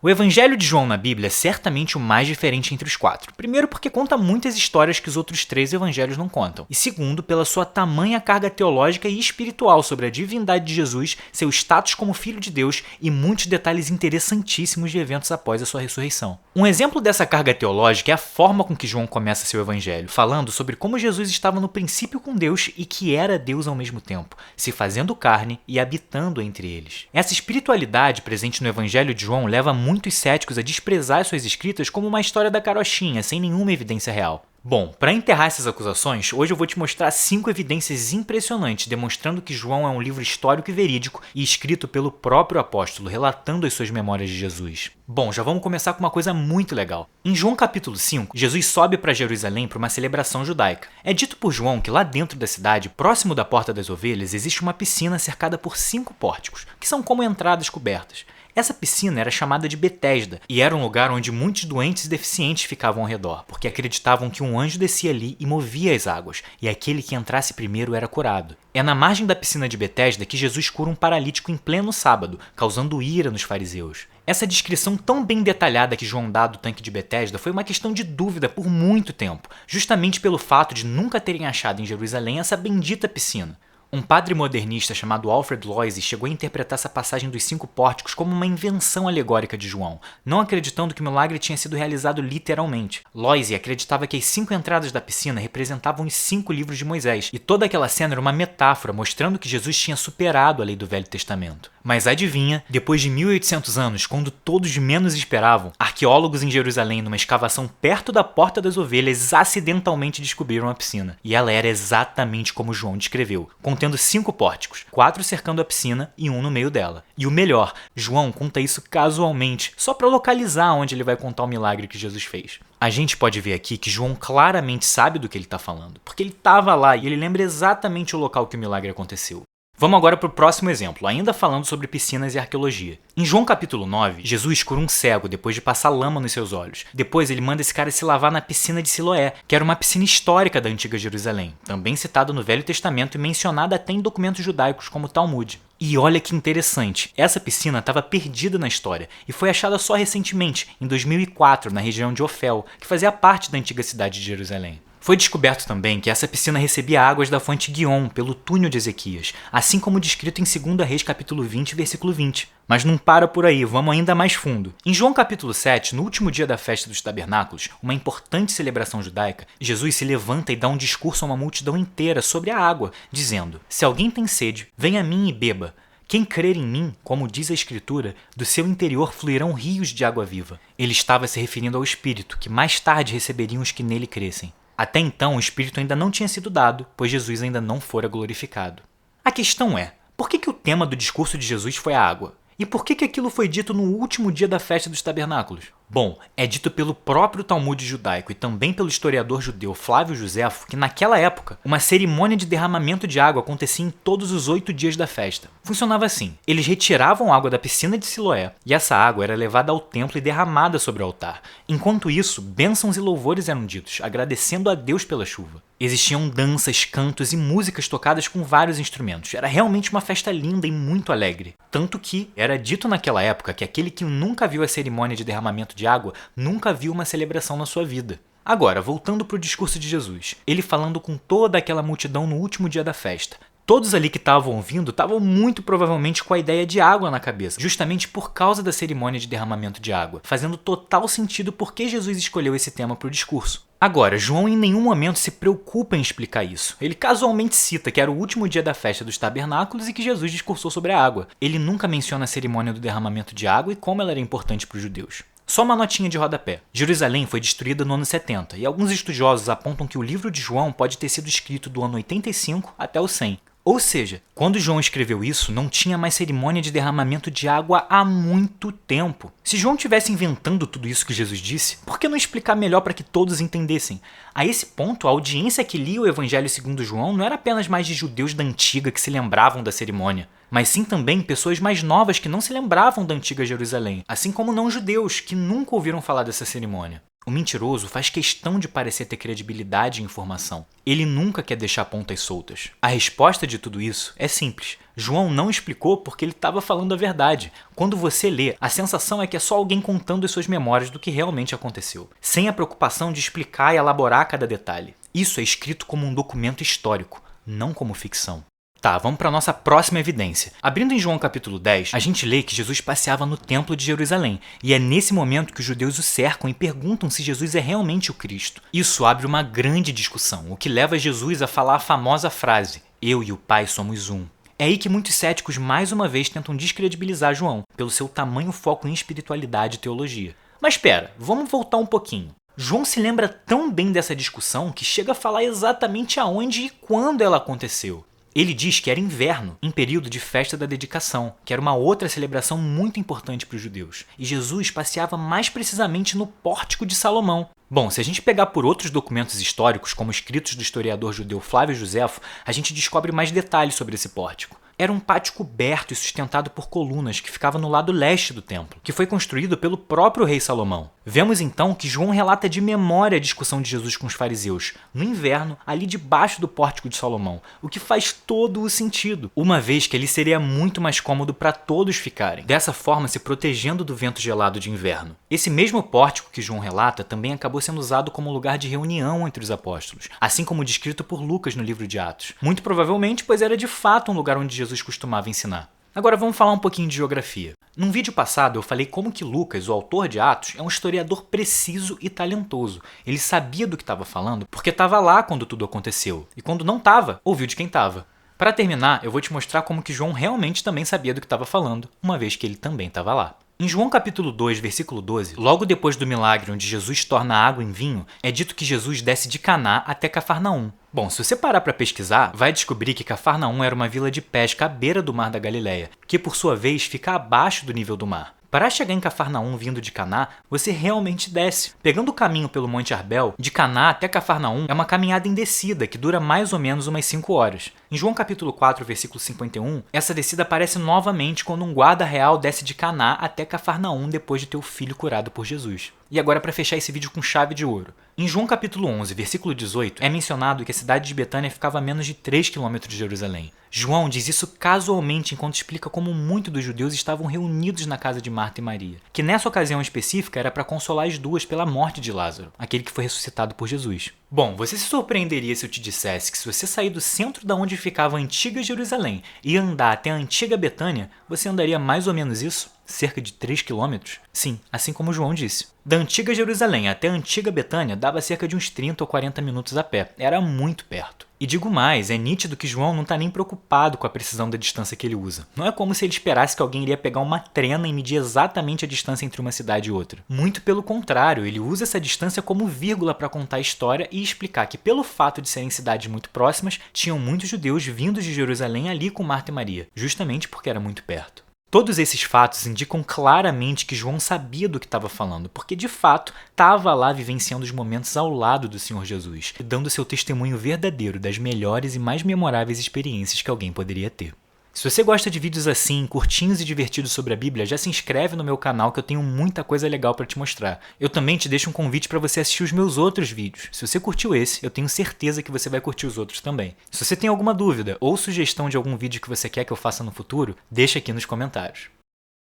O Evangelho de João na Bíblia é certamente o mais diferente entre os 4. Primeiro, porque conta muitas histórias que os outros 3 evangelhos não contam. E segundo, pela sua tamanha carga teológica e espiritual sobre a divindade de Jesus, seu status como filho de Deus e muitos detalhes interessantíssimos de eventos após a sua ressurreição. Um exemplo dessa carga teológica é a forma com que João começa seu evangelho, falando sobre como Jesus estava no princípio com Deus e que era Deus ao mesmo tempo, se fazendo carne e habitando entre eles. Essa espiritualidade presente no evangelho de João leva muitos céticos a desprezar suas escritas como uma história da carochinha, sem nenhuma evidência real. Bom, para enterrar essas acusações, hoje eu vou te mostrar 5 evidências impressionantes demonstrando que João é um livro histórico e verídico e escrito pelo próprio apóstolo, relatando as suas memórias de Jesus. Bom, já vamos começar com uma coisa muito legal. Em João capítulo 5, Jesus sobe para Jerusalém para uma celebração judaica. É dito por João que lá dentro da cidade, próximo da Porta das Ovelhas, existe uma piscina cercada por 5 pórticos, que são como entradas cobertas. Essa piscina era chamada de Betesda e era um lugar onde muitos doentes e deficientes ficavam ao redor, porque acreditavam que um anjo descia ali e movia as águas, e aquele que entrasse primeiro era curado. É na margem da piscina de Betesda que Jesus cura um paralítico em pleno sábado, causando ira nos fariseus. Essa descrição tão bem detalhada que João dá do tanque de Betesda foi uma questão de dúvida por muito tempo, justamente pelo fato de nunca terem achado em Jerusalém essa bendita piscina. Um padre modernista chamado Alfred Loisy chegou a interpretar essa passagem dos 5 pórticos como uma invenção alegórica de João, não acreditando que o milagre tinha sido realizado literalmente. Loisy acreditava que as 5 entradas da piscina representavam os 5 livros de Moisés, e toda aquela cena era uma metáfora mostrando que Jesus tinha superado a lei do Velho Testamento. Mas adivinha, depois de 1800 anos, quando todos menos esperavam, arqueólogos em Jerusalém, numa escavação perto da Porta das Ovelhas, acidentalmente descobriram a piscina. E ela era exatamente como João descreveu, contendo 5 pórticos, 4 cercando a piscina e 1 no meio dela. E o melhor, João conta isso casualmente, só para localizar onde ele vai contar o milagre que Jesus fez. A gente pode ver aqui que João claramente sabe do que ele está falando, porque ele estava lá e ele lembra exatamente o local que o milagre aconteceu. Vamos agora para o próximo exemplo, ainda falando sobre piscinas e arqueologia. Em João capítulo 9, Jesus cura um cego depois de passar lama nos seus olhos. Depois ele manda esse cara se lavar na piscina de Siloé, que era uma piscina histórica da antiga Jerusalém, também citada no Velho Testamento e mencionada até em documentos judaicos como o Talmud. E olha que interessante, essa piscina estava perdida na história e foi achada só recentemente, em 2004, na região de Ofel, que fazia parte da antiga cidade de Jerusalém. Foi descoberto também que essa piscina recebia águas da fonte Guion, pelo túnel de Ezequias, assim como descrito em 2 Reis capítulo 20, versículo 20. Mas não para por aí, vamos ainda mais fundo. Em João capítulo 7, no último dia da festa dos tabernáculos, uma importante celebração judaica, Jesus se levanta e dá um discurso a uma multidão inteira sobre a água, dizendo: "Se alguém tem sede, venha a mim e beba. Quem crer em mim, como diz a Escritura, do seu interior fluirão rios de água viva." Ele estava se referindo ao Espírito, que mais tarde receberiam os que nele crescem. Até então, o Espírito ainda não tinha sido dado, pois Jesus ainda não fora glorificado. A questão é, por que o tema do discurso de Jesus foi a água? E por que aquilo foi dito no último dia da festa dos tabernáculos? Bom, é dito pelo próprio Talmud judaico e também pelo historiador judeu Flávio Josefo que naquela época, uma cerimônia de derramamento de água acontecia em todos os 8 dias da festa. Funcionava assim, eles retiravam água da piscina de Siloé e essa água era levada ao templo e derramada sobre o altar. Enquanto isso, bênçãos e louvores eram ditos, agradecendo a Deus pela chuva. Existiam danças, cantos e músicas tocadas com vários instrumentos. Era realmente uma festa linda e muito alegre. Tanto que era dito naquela época que aquele que nunca viu a cerimônia de derramamento de água nunca viu uma celebração na sua vida. Agora, voltando para o discurso de Jesus, ele falando com toda aquela multidão no último dia da festa. Todos ali que estavam ouvindo estavam muito provavelmente com a ideia de água na cabeça, justamente por causa da cerimônia de derramamento de água, fazendo total sentido por que Jesus escolheu esse tema para o discurso. Agora, João em nenhum momento se preocupa em explicar isso. Ele casualmente cita que era o último dia da festa dos tabernáculos e que Jesus discursou sobre a água. Ele nunca menciona a cerimônia do derramamento de água e como ela era importante para os judeus. Só uma notinha de rodapé. Jerusalém foi destruída no ano 70 e alguns estudiosos apontam que o livro de João pode ter sido escrito do ano 85 até o 100. Ou seja, quando João escreveu isso, não tinha mais cerimônia de derramamento de água há muito tempo. Se João estivesse inventando tudo isso que Jesus disse, por que não explicar melhor para que todos entendessem? A esse ponto, a audiência que lia o Evangelho segundo João não era apenas mais de judeus da antiga que se lembravam da cerimônia, mas sim também pessoas mais novas que não se lembravam da antiga Jerusalém, assim como não judeus que nunca ouviram falar dessa cerimônia. O mentiroso faz questão de parecer ter credibilidade e informação. Ele nunca quer deixar pontas soltas. A resposta de tudo isso é simples. João não explicou porque ele estava falando a verdade. Quando você lê, a sensação é que é só alguém contando as suas memórias do que realmente aconteceu, sem a preocupação de explicar e elaborar cada detalhe. Isso é escrito como um documento histórico, não como ficção. Tá, vamos para a nossa próxima evidência. Abrindo em João capítulo 10, a gente lê que Jesus passeava no templo de Jerusalém, e é nesse momento que os judeus o cercam e perguntam se Jesus é realmente o Cristo. Isso abre uma grande discussão, o que leva Jesus a falar a famosa frase: "Eu e o Pai somos um". É aí que muitos céticos mais uma vez tentam descredibilizar João, pelo seu tamanho foco em espiritualidade e teologia. Mas espera, vamos voltar um pouquinho. João se lembra tão bem dessa discussão que chega a falar exatamente aonde e quando ela aconteceu. Ele diz que era inverno, em período de festa da dedicação, que era uma outra celebração muito importante para os judeus. E Jesus passeava mais precisamente no Pórtico de Salomão. Bom, se a gente pegar por outros documentos históricos, como escritos do historiador judeu Flávio Josefo, a gente descobre mais detalhes sobre esse pórtico. Era um pátio coberto e sustentado por colunas que ficava no lado leste do templo, que foi construído pelo próprio rei Salomão. Vemos então que João relata de memória a discussão de Jesus com os fariseus, no inverno, ali debaixo do pórtico de Salomão, o que faz todo o sentido, uma vez que ali seria muito mais cômodo para todos ficarem, dessa forma se protegendo do vento gelado de inverno. Esse mesmo pórtico que João relata também acabou sendo usado como lugar de reunião entre os apóstolos, assim como descrito por Lucas no livro de Atos. Muito provavelmente, pois era de fato um lugar onde Jesus costumava ensinar. Agora vamos falar um pouquinho de geografia. Num vídeo passado eu falei como que Lucas, o autor de Atos, é um historiador preciso e talentoso. Ele sabia do que estava falando porque estava lá quando tudo aconteceu. E quando não estava, ouviu de quem estava. Para terminar, eu vou te mostrar como que João realmente também sabia do que estava falando, uma vez que ele também estava lá. Em João capítulo 2, versículo 12, logo depois do milagre onde Jesus torna a água em vinho, é dito que Jesus desce de Caná até Cafarnaum. Bom, se você parar para pesquisar, vai descobrir que Cafarnaum era uma vila de pesca à beira do mar da Galileia, que por sua vez fica abaixo do nível do mar. Para chegar em Cafarnaum vindo de Caná, você realmente desce. Pegando o caminho pelo Monte Arbel, de Caná até Cafarnaum é uma caminhada em descida que dura mais ou menos umas 5 horas. Em João capítulo 4, versículo 51, essa descida aparece novamente quando um guarda real desce de Caná até Cafarnaum depois de ter o filho curado por Jesus. E agora para fechar esse vídeo com chave de ouro. Em João capítulo 11, versículo 18, é mencionado que a cidade de Betânia ficava a menos de 3 km de Jerusalém. João diz isso casualmente enquanto explica como muitos dos judeus estavam reunidos na casa de Marta e Maria, que nessa ocasião específica era para consolar as duas pela morte de Lázaro, aquele que foi ressuscitado por Jesus. Bom, você se surpreenderia se eu te dissesse que se você sair do centro da onde ficava a antiga Jerusalém e andar até a antiga Betânia, você andaria mais ou menos isso? Cerca de 3 km? Sim, assim como João disse. Da antiga Jerusalém até a antiga Betânia dava cerca de uns 30 ou 40 minutos a pé. Era muito perto. E digo mais, é nítido que João não está nem preocupado com a precisão da distância que ele usa. Não é como se ele esperasse que alguém iria pegar uma trena e medir exatamente a distância entre uma cidade e outra. Muito pelo contrário, ele usa essa distância como vírgula para contar a história e explicar que, pelo fato de serem cidades muito próximas, tinham muitos judeus vindos de Jerusalém ali com Marta e Maria, justamente porque era muito perto. Todos esses fatos indicam claramente que João sabia do que estava falando, porque de fato estava lá vivenciando os momentos ao lado do Senhor Jesus e dando seu testemunho verdadeiro das melhores e mais memoráveis experiências que alguém poderia ter. Se você gosta de vídeos assim, curtinhos e divertidos sobre a Bíblia, já se inscreve no meu canal que eu tenho muita coisa legal para te mostrar. Eu também te deixo um convite para você assistir os meus outros vídeos. Se você curtiu esse, eu tenho certeza que você vai curtir os outros também. Se você tem alguma dúvida ou sugestão de algum vídeo que você quer que eu faça no futuro, deixa aqui nos comentários.